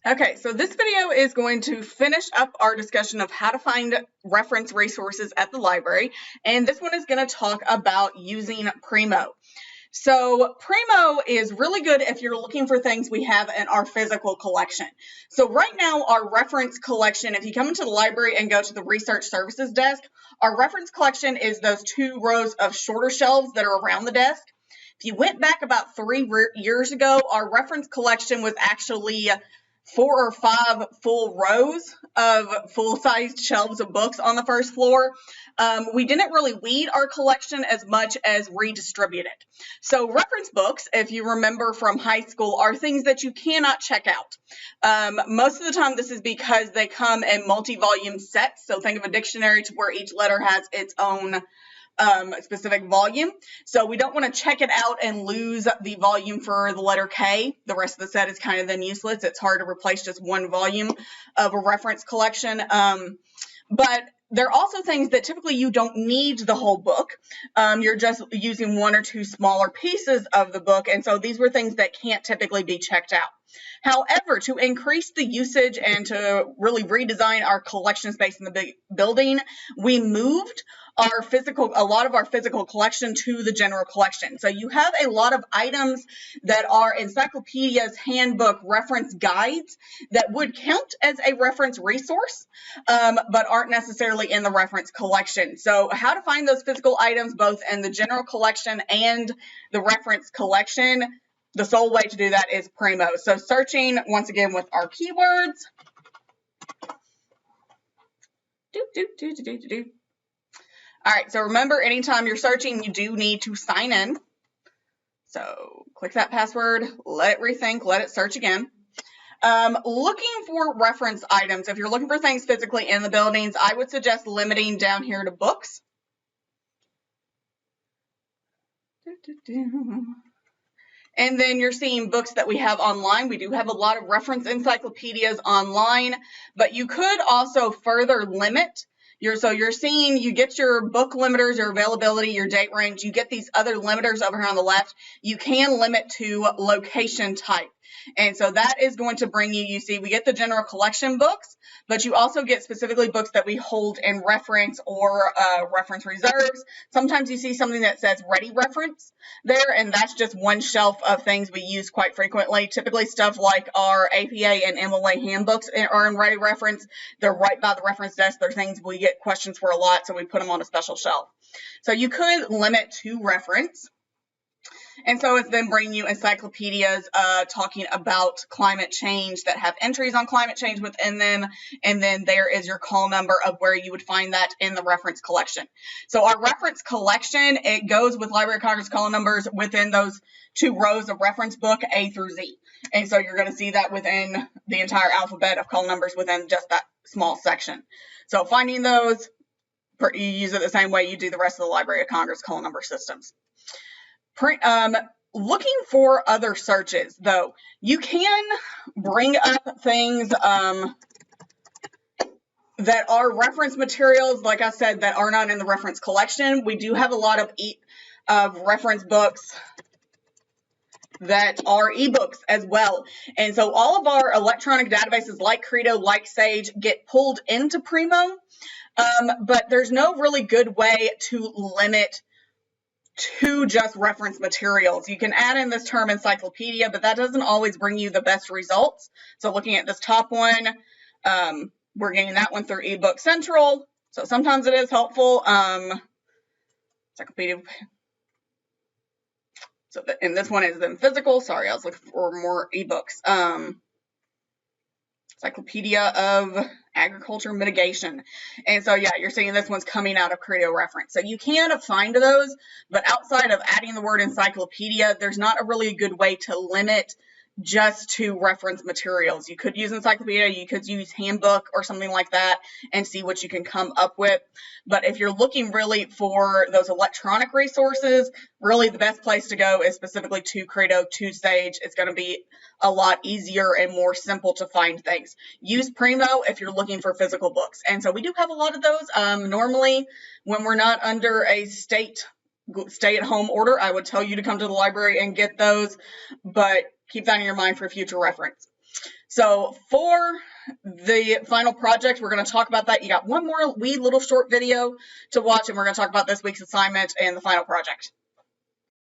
Okay, so this video is going to finish up our discussion of how to find reference resources at the library, and this one is going to talk about using Primo. So Primo is really good if you're looking for things we have in our physical collection. So right now, our reference collection, if you come into the library and go to the research services desk, our reference collection is those 2 rows of shorter shelves that are around the desk. If you went back about 3 years ago, our reference collection was actually 4 or 5 full rows of full-sized shelves of books on the first floor. We didn't really weed our collection as much as redistribute it. So reference books, if you remember from high school, are things that you cannot check out. Most of the time, this is because they come in multi-volume sets. So think of a dictionary to where each letter has its own specific volume. So we don't want to check it out and lose the volume for the letter K. The rest of the set is kind of then useless. It's hard to replace just one volume of a reference collection. But they're also things that typically you don't need the whole book. You're just using 1 or 2 smaller pieces of the book. And so these were things that can't typically be checked out. However, to increase the usage and to really redesign our collection space in the big building, we moved a lot of our physical collection to the general collection. So you have a lot of items that are encyclopedias, handbook, reference guides that would count as a reference resource, but aren't necessarily in the reference collection. So how to find those physical items both in the general collection and the reference collection, the sole way to do that is Primo. So searching once again with our keywords. All right, so remember, anytime you're searching, you do need to sign in. So click that password, let it rethink, let it search again. Looking for reference items. If you're looking for things physically in the buildings, I would suggest limiting down here to books. And then you're seeing books that we have online. We do have a lot of reference encyclopedias online, but you could also further limit so you're seeing, you get your book limiters, your availability, your date range, you get these other limiters over here on the left. You can limit to location type. And so that is going to bring you see, we get the general collection books, but you also get specifically books that we hold in reference or reference reserves. Sometimes you see something that says ready reference there, and that's just one shelf of things we use quite frequently. Typically stuff like our APA and MLA handbooks are in ready reference. They're right by the reference desk. They're things we get questions for a lot, so we put them on a special shelf. So you could limit to reference. And so it's then bringing you encyclopedias talking about climate change that have entries on climate change within them. And then there is your call number of where you would find that in the reference collection. So our reference collection, it goes with Library of Congress call numbers within those 2 rows of reference book A through Z. And so you're going to see that within the entire alphabet of call numbers within just that small section. So finding those, you use it the same way you do the rest of the Library of Congress call number systems. Looking for other searches, though, you can bring up things that are reference materials, like I said, that are not in the reference collection. We do have a lot of reference books that are ebooks as well. And so all of our electronic databases like Credo, like Sage, get pulled into Primo, but there's no really good way to limit to just reference materials. You can add in this term encyclopedia, but that doesn't always bring you the best results. So looking at this top one, we're getting that one through eBook Central. So sometimes it is helpful. Encyclopedia. So and this one is then physical. Sorry, I was looking for more ebooks. Encyclopedia of Agriculture Mitigation. And so, yeah, you're seeing this one's coming out of Credo Reference. So you can find those, but outside of adding the word encyclopedia, there's not a really good way to limit just to reference materials. You could use encyclopedia, you could use handbook or something like that and see what you can come up with. But if you're looking really for those electronic resources, really the best place to go is specifically to Credo, to Sage. It's going to be a lot easier and more simple to find things. Use Primo if you're looking for physical books. And so we do have a lot of those. Normally, when we're not under a stay-at-home order, I would tell you to come to the library and get those. But keep that in your mind for future reference. So for the final project, we're going to talk about that. You got one more wee little short video to watch, and we're going to talk about this week's assignment and the final project.